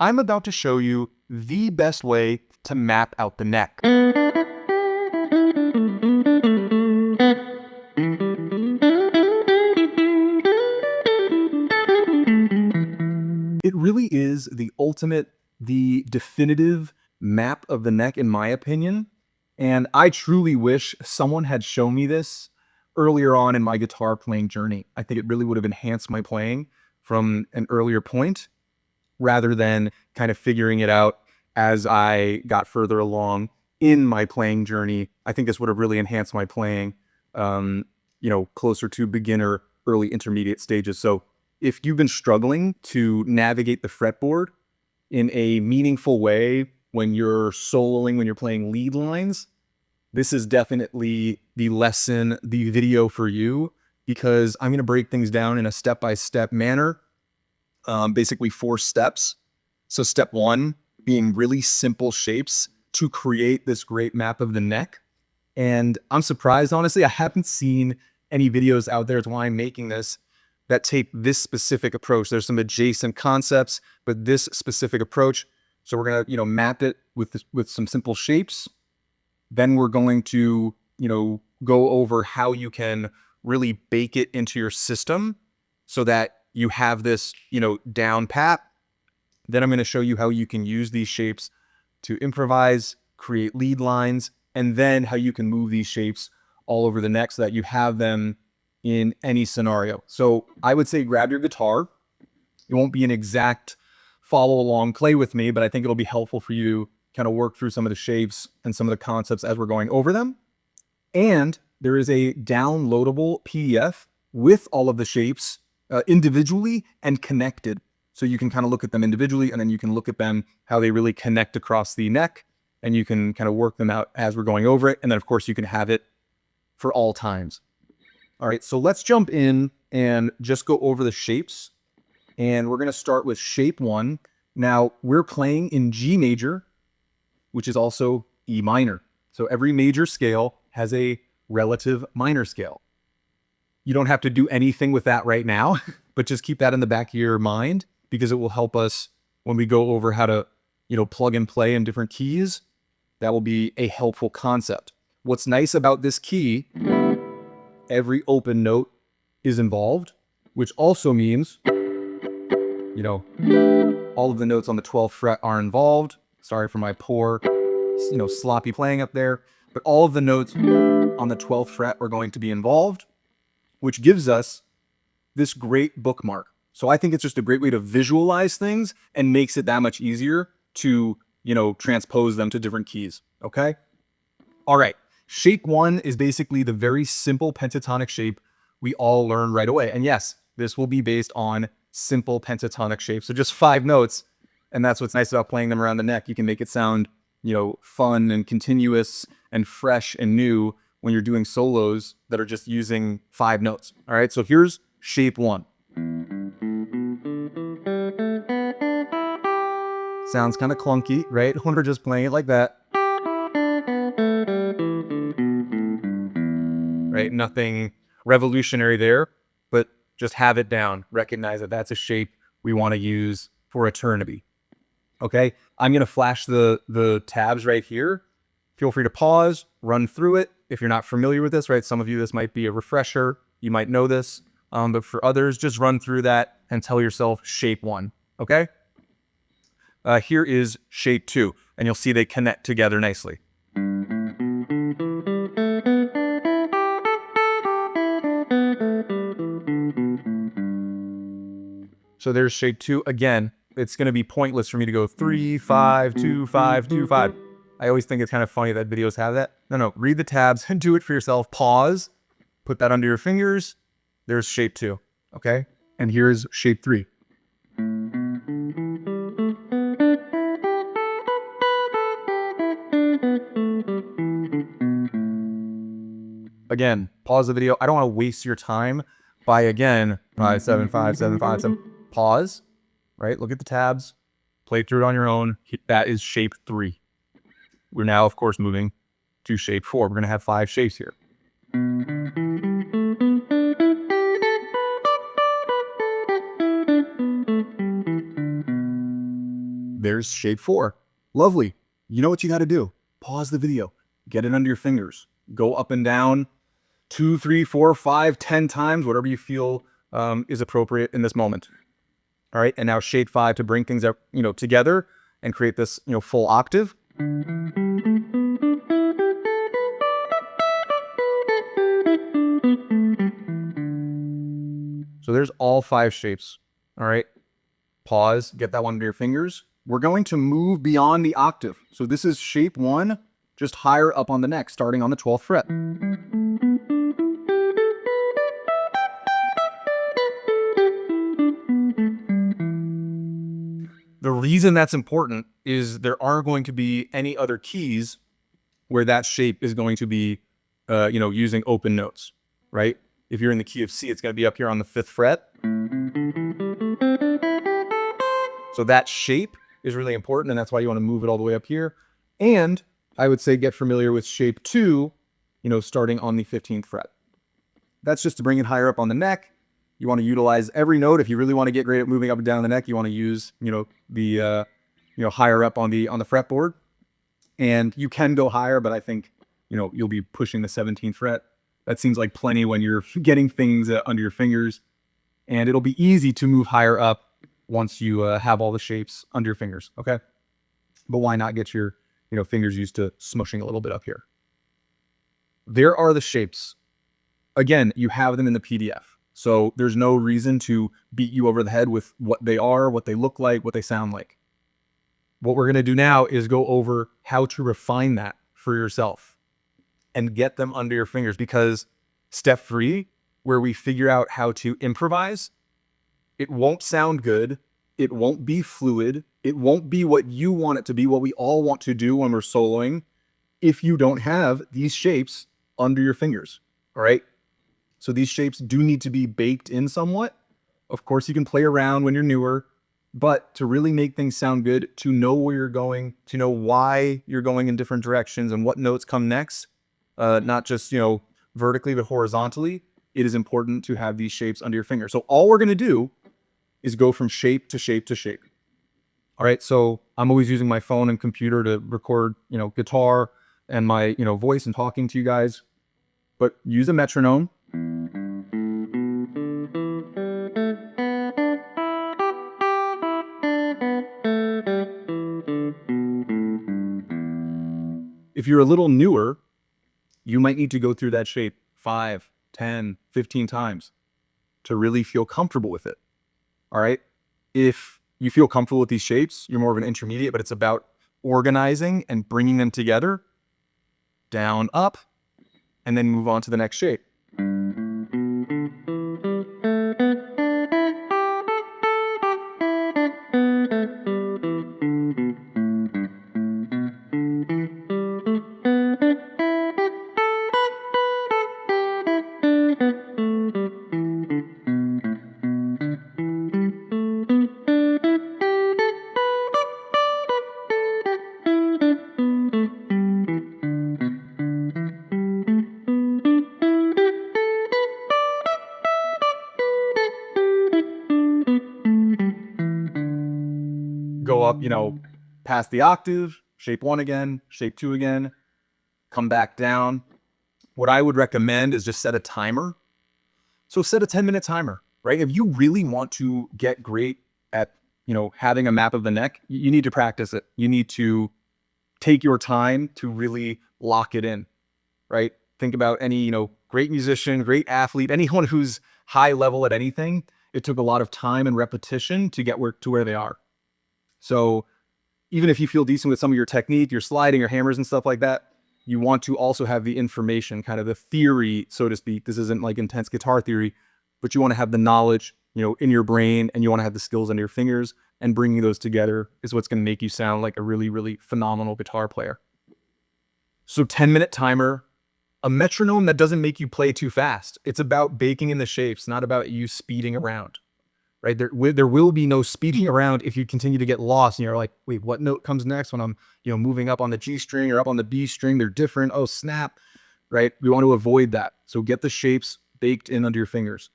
I'm about to show you the best way to map out the neck. It really is the ultimate, the definitive map of the neck, in my opinion. And I truly wish someone had shown me this earlier on in my guitar playing journey. I think it really would have enhanced my playing from an earlier point rather than kind of figuring it out as I got further along in my playing journey. I think this would have really enhanced my playing, closer to beginner, early intermediate stages. So if you've been struggling to navigate the fretboard in a meaningful way when you're soloing, when you're playing lead lines, this is definitely the lesson, the video for you, because I'm going to break things down in a step-by-step manner, basically 4 steps. So step 1 being really simple shapes to create this great map of the neck. And I'm surprised, honestly, I haven't seen any videos out there, it's why I'm making this, that take this specific approach. There's some adjacent concepts, but this specific approach. So we're gonna, map it with some simple shapes. Then we're going to, go over how you can really bake it into your system so that you have this, down pat. Then I'm going to show you how you can use these shapes to improvise, create lead lines, and then how you can move these shapes all over the neck so that you have them in any scenario. So I would say grab your guitar. It won't be an exact follow along play with me, but I think it'll be helpful for you to kind of work through some of the shapes and some of the concepts as we're going over them. And there is a downloadable PDF with all of the shapes individually and connected. So you can kind of look at them individually, and then you can look at them, how they really connect across the neck, and you can kind of work them out as we're going over it. And then of course you can have it for all times. All right, so let's jump in and just go over the shapes. And we're going to start with shape 1. Now we're playing in G major, which is also E minor. So every major scale has a relative minor scale. You don't have to do anything with that right now, but just keep that in the back of your mind because it will help us when we go over how to, plug and play in different keys. That will be a helpful concept. What's nice about this key, every open note is involved, which also means, all of the notes on the 12th fret are involved. Sorry for my poor, sloppy playing up there, but all of the notes on the 12th fret are going to be involved, which gives us this great bookmark. So I think it's just a great way to visualize things and makes it that much easier to, transpose them to different keys. Okay. All right. Shape 1 is basically the very simple pentatonic shape we all learn right away. And yes, this will be based on simple pentatonic shapes. So just 5 notes. And that's what's nice about playing them around the neck. You can make it sound, fun and continuous and fresh and new when you're doing solos that are just using 5 notes. All right. So here's shape 1. Sounds kind of clunky, right? When we're just playing it like that. Right? Nothing revolutionary there, but just have it down. Recognize that that's a shape we want to use for eternity. Okay? I'm going to flash the tabs right here. Feel free to pause, run through it. If you're not familiar with this, right? Some of you, this might be a refresher. You might know this. But for others, just run through that and tell yourself shape 1. Okay? Here is shape 2, and you'll see they connect together nicely. So there's shape 2. Again, it's going to be pointless for me to go 3, 5, 2, 5, 2, 5. I always think it's kind of funny that videos have that. No, read the tabs and do it for yourself. Pause, put that under your fingers. There's shape 2, okay? And here's shape 3. Again, pause the video. I don't want to waste your time by, again, 5, 7, 5, 7, 5, 7. Pause, right? Look at the tabs. Play through it on your own. That is shape 3. We're now, of course, moving to shape 4. We're going to have 5 shapes here. There's shape 4. Lovely. You know what you got to do? Pause the video. Get it under your fingers. Go up and down 2, 3, 4, 5, 10 times, whatever you feel is appropriate in this moment. All right, and now shape 5 to bring things up, together and create this, full octave. So there's all 5 shapes. All right, pause, get that one under your fingers. We're going to move beyond the octave. So this is shape 1, just higher up on the neck, starting on the 12th fret. The reason that's important is there aren't going to be any other keys where that shape is going to be, using open notes, right? If you're in the key of C, it's going to be up here on the 5th fret. So that shape is really important, and that's why you want to move it all the way up here. And I would say get familiar with shape 2, starting on the 15th fret. That's just to bring it higher up on the neck. You want to utilize every note. If you really want to get great at moving up and down the neck, you want to use, the higher up on the fretboard. And you can go higher, but I think, you'll be pushing the 17th fret. That seems like plenty when you're getting things under your fingers. And it'll be easy to move higher up once you have all the shapes under your fingers, okay? But why not get your, fingers used to smushing a little bit up here? There are the shapes. Again, you have them in the PDF. So there's no reason to beat you over the head with what they are, what they look like, what they sound like. What we're going to do now is go over how to refine that for yourself and get them under your fingers, because step 3, where we figure out how to improvise, it won't sound good. It won't be fluid. It won't be what you want it to be, what we all want to do when we're soloing, if you don't have these shapes under your fingers, all right? So these shapes do need to be baked in somewhat. Of course, you can play around when you're newer, but to really make things sound good, to know where you're going, to know why you're going in different directions and what notes come next, not just, vertically, but horizontally, it is important to have these shapes under your finger. So all we're going to do is go from shape to shape to shape. All right, so I'm always using my phone and computer to record, guitar and my, voice and talking to you guys, but use a metronome. If you're a little newer, you might need to go through that shape 5, 10, 15 times to really feel comfortable with it. All right. If you feel comfortable with these shapes, you're more of an intermediate, but it's about organizing and bringing them together, down, up, and then move on to the next shape. Go up, past the octave, shape 1 again, shape 2 again, come back down. What I would recommend is just set a timer. So set a 10-minute timer, right? If you really want to get great at, having a map of the neck, you need to practice it. You need to take your time to really lock it in, right? Think about any, great musician, great athlete, anyone who's high level at anything. It took a lot of time and repetition to get to where they are. So even if you feel decent with some of your technique, your sliding, your hammers and stuff like that, you want to also have the information, kind of the theory, so to speak. This isn't like intense guitar theory, but you want to have the knowledge, in your brain, and you want to have the skills under your fingers, and bringing those together is what's going to make you sound like a really, really phenomenal guitar player. So 10-minute timer, a metronome that doesn't make you play too fast. It's about baking in the shapes, not about you speeding around. Right? There will be no speeding around if you continue to get lost and you're like, wait, what note comes next when I'm, moving up on the G string or up on the B string? They're different. Oh, snap. Right? We want to avoid that. So get the shapes baked in under your fingers.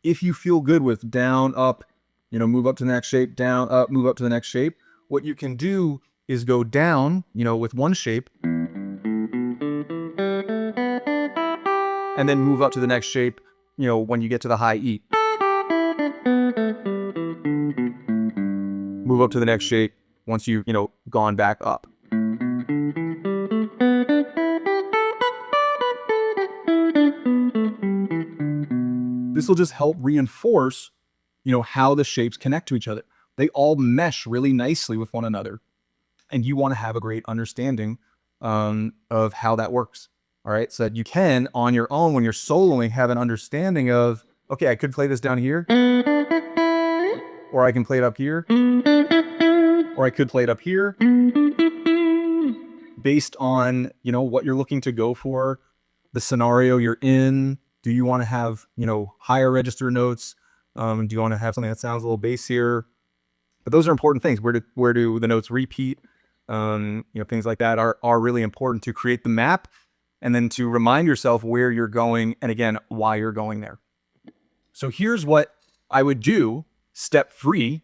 If you feel good with down, up, move up to the next shape, down, up, move up to the next shape, what you can do is go down, with one shape, and then move up to the next shape, when you get to the high E. Move up to the next shape once you've, gone back up. This will just help reinforce, how the shapes connect to each other. They all mesh really nicely with one another. And you want to have a great understanding of how that works. All right. So that you can, on your own, when you're soloing, have an understanding of, okay, I could play this down here, or I can play it up here, or I could play it up here, based on, what you're looking to go for, the scenario you're in. Do you want to have, higher register notes? Do you want to have something that sounds a little bassier? But those are important things. Where do the notes repeat? Things like that are really important to create the map, and then to remind yourself where you're going, and again, why you're going there. So here's what I would do. Step 3,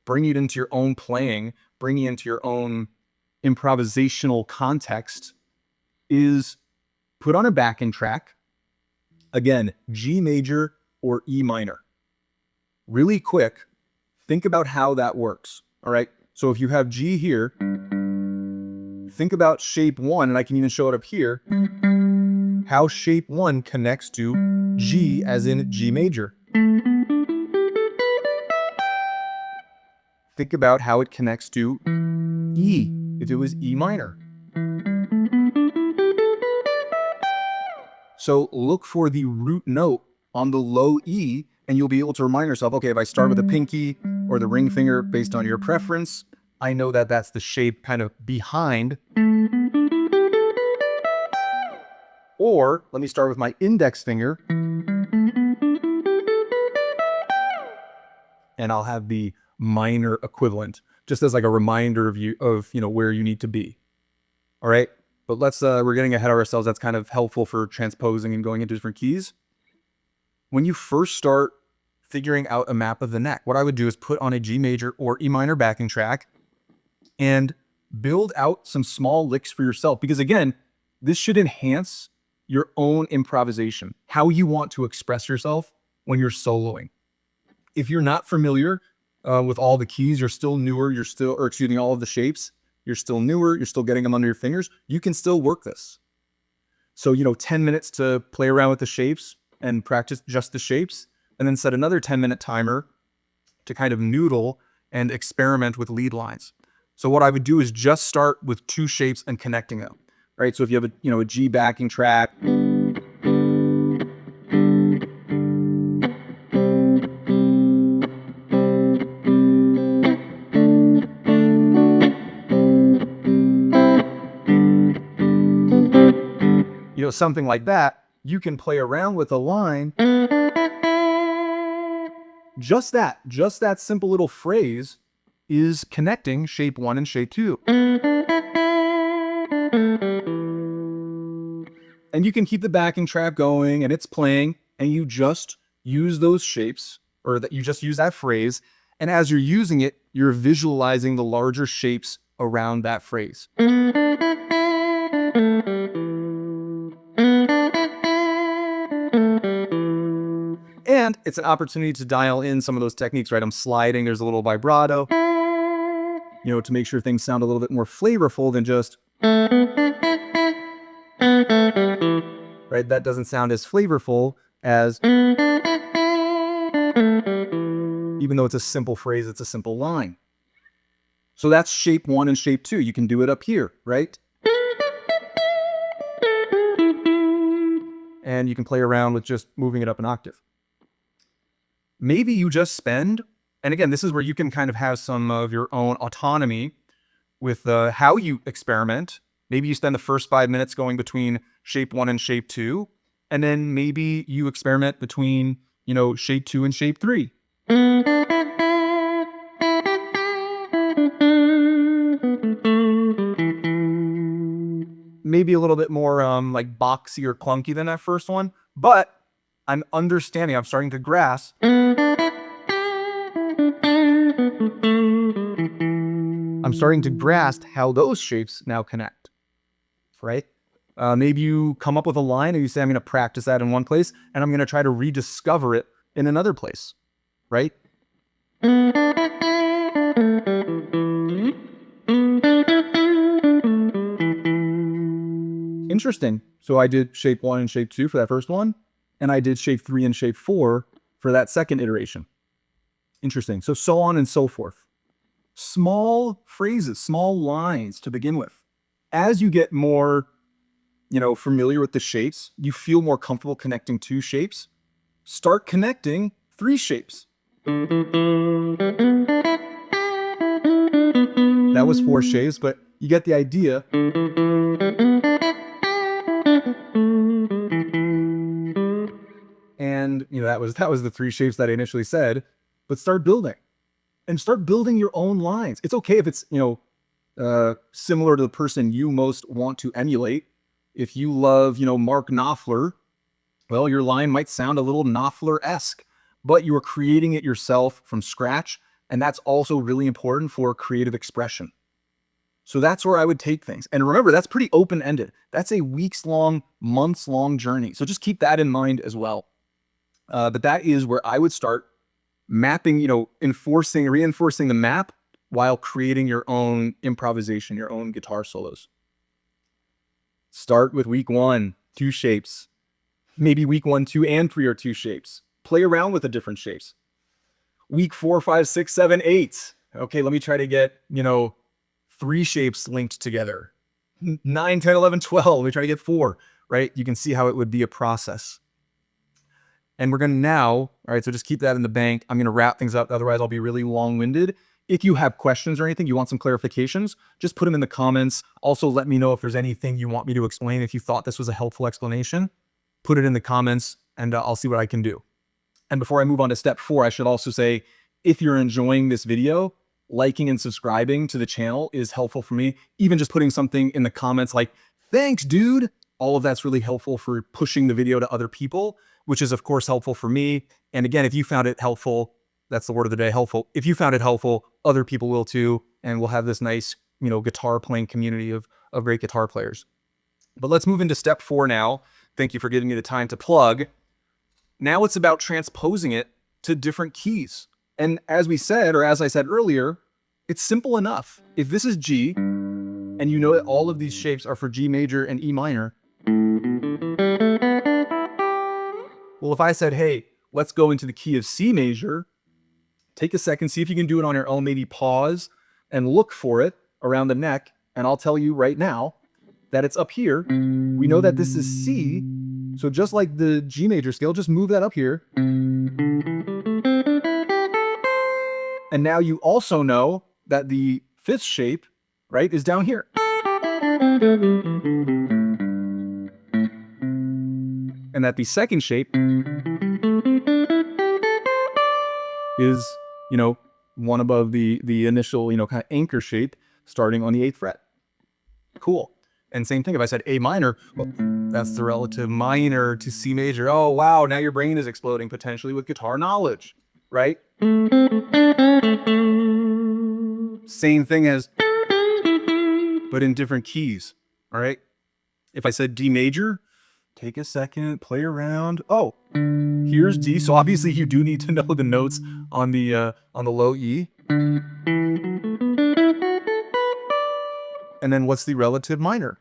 bring it into your own playing, bring it into your own improvisational context, is put on a backing track. Again, G major or E minor. Really quick, think about how that works. All right. So if you have G here, think about shape 1, and I can even show it up here, how shape 1 connects to G, as in G major. Think about how it connects to E, if it was E minor. So look for the root note on the low E, and you'll be able to remind yourself, okay, if I start with the pinky or the ring finger based on your preference, I know that that's the shape kind of behind. Or let me start with my index finger, and I'll have the minor equivalent, just as like a reminder of where you need to be. All right, but we're getting ahead of ourselves. That's kind of helpful for transposing and going into different keys. When you first start figuring out a map of the neck, what I would do is put on a G major or E minor backing track and build out some small licks for yourself. Because again, this should enhance your own improvisation, how you want to express yourself when you're soloing. If you're not familiar with all the keys, you're still newer, all of the shapes, you're still newer, you're still getting them under your fingers, you can still work this. So, 10 minutes to play around with the shapes and practice just the shapes, and then set another 10-minute timer to kind of noodle and experiment with lead lines. So what I would do is just start with 2 shapes and connecting them, right? So if you have a G backing track, something like that, you can play around with a line. Just that simple little phrase is connecting shape 1 and shape 2. And you can keep the backing track going and it's playing, and you just use those shapes, or that you just use that phrase. And as you're using it, you're visualizing the larger shapes around that phrase. And it's an opportunity to dial in some of those techniques, right? I'm sliding, there's a little vibrato, to make sure things sound a little bit more flavorful than just, right? That doesn't sound as flavorful as, even though it's a simple phrase, it's a simple line. So that's shape 1 and shape 2. You can do it up here, right? And you can play around with just moving it up an octave. Maybe you just spend, and again, this is where you can kind of have some of your own autonomy with how you experiment. Maybe you spend the first 5 minutes going between shape 1 and shape 2, and then maybe you experiment between, shape 2 and shape 3. Maybe a little bit more like boxy or clunky than that first one, but I'm starting to grasp I'm starting to grasp how those shapes now connect, right? Maybe you come up with a line and you say, I'm going to practice that in one place and I'm going to try to rediscover it in another place, right? Interesting. So I did shape 1 and shape 2 for that first one, and I did shape 3 and shape 4 for that second iteration. Interesting. So on and so forth. Small phrases, small lines to begin with. As you get more, familiar with the shapes, you feel more comfortable connecting 2 shapes. Start connecting 3 shapes. That was 4 shapes, but you get the idea. And that was the 3 shapes that I initially said. But start building. And start building your own lines. It's okay if it's, similar to the person you most want to emulate. If you love, Mark Knopfler, well, your line might sound a little Knopfler-esque, but you are creating it yourself from scratch. And that's also really important for creative expression. So that's where I would take things. And remember, that's pretty open-ended. That's a weeks-long, months-long journey. So just keep that in mind as well. But that is where I would start mapping, reinforcing the map while creating your own improvisation, your own guitar solos. Start with week 1, 2 shapes. Maybe week 1, 2, and 3 are 2 shapes. Play around with the different shapes. Week 4, 5, 6, 7, 8. Okay, let me try to get, 3 shapes linked together. 9, 10, 11, 12. Let me try to get 4, right? You can see how it would be a process. And we're going to now, all right, so just keep that in the bank. I'm going to wrap things up. Otherwise, I'll be really long-winded. If you have questions or anything, you want some clarifications, just put them in the comments. Also, let me know if there's anything you want me to explain. If you thought this was a helpful explanation, put it in the comments and I'll see what I can do. And before I move on to step 4, I should also say, if you're enjoying this video, liking and subscribing to the channel is helpful for me. Even just putting something in the comments like, thanks, dude. All of that's really helpful for pushing the video to other people, which is of course helpful for me. And again, if you found it helpful, that's the word of the day, helpful. If you found it helpful, other people will too. And we'll have this nice, guitar playing community of great guitar players. But let's move into step 4 now. Thank you for giving me the time to plug. Now it's about transposing it to different keys. And as we said, or as I said earlier, it's simple enough. If this is G, and you know that all of these shapes are for G major and E minor, well, if I said, hey, let's go into the key of C major, take a second, see if you can do it on your own, maybe pause and look for it around the neck. And I'll tell you right now that it's up here. We know that this is C. So just like the G major scale, just move that up here. And now you also know that the 5th shape, right, is down here. And that the 2nd shape is, one above the initial, kind of anchor shape starting on the 8th fret. Cool. And same thing, if I said A minor, well, that's the relative minor to C major. Oh, wow, now your brain is exploding potentially with guitar knowledge, right? Same thing as, but in different keys, all right? If I said D major, take a second, play around. Oh, here's D. So obviously you do need to know the notes on the low E. And then what's the relative minor?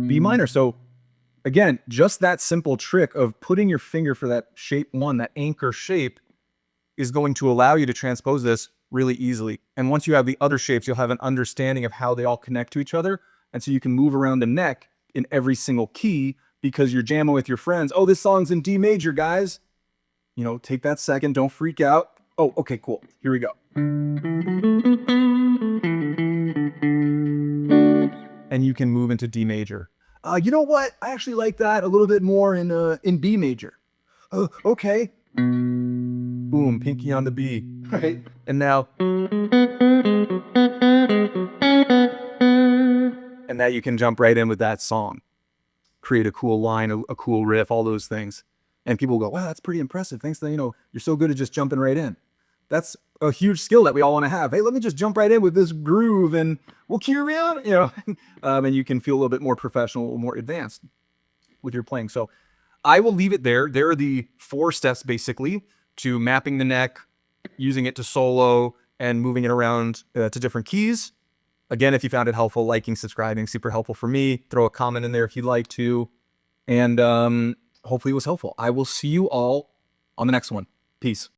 B minor. So again, just that simple trick of putting your finger for that shape 1, that anchor shape, is going to allow you to transpose this really easily. And once you have the other shapes, you'll have an understanding of how they all connect to each other. And so you can move around the neck in every single key because you're jamming with your friends. Oh, this song's in D major, guys. Take that second. Don't freak out. Oh, okay, cool. Here we go. And you can move into D major. You know what? I actually like that a little bit more in B major. Okay. Boom, pinky on the B, right? And now you can jump right in with that song. Create a cool line, a cool riff, all those things. And people will go, wow, that's pretty impressive. Thanks, you're so good at just jumping right in. That's a huge skill that we all want to have. Hey, let me just jump right in with this groove and we'll carry on, and you can feel a little bit more professional, more advanced with your playing. So I will leave it there. There are the 4 steps basically to mapping the neck, using it to solo, and moving it around to different keys. Again, if you found it helpful, liking, subscribing, super helpful for me. Throw a comment in there if you'd like to. And hopefully it was helpful. I will see you all on the next one. Peace.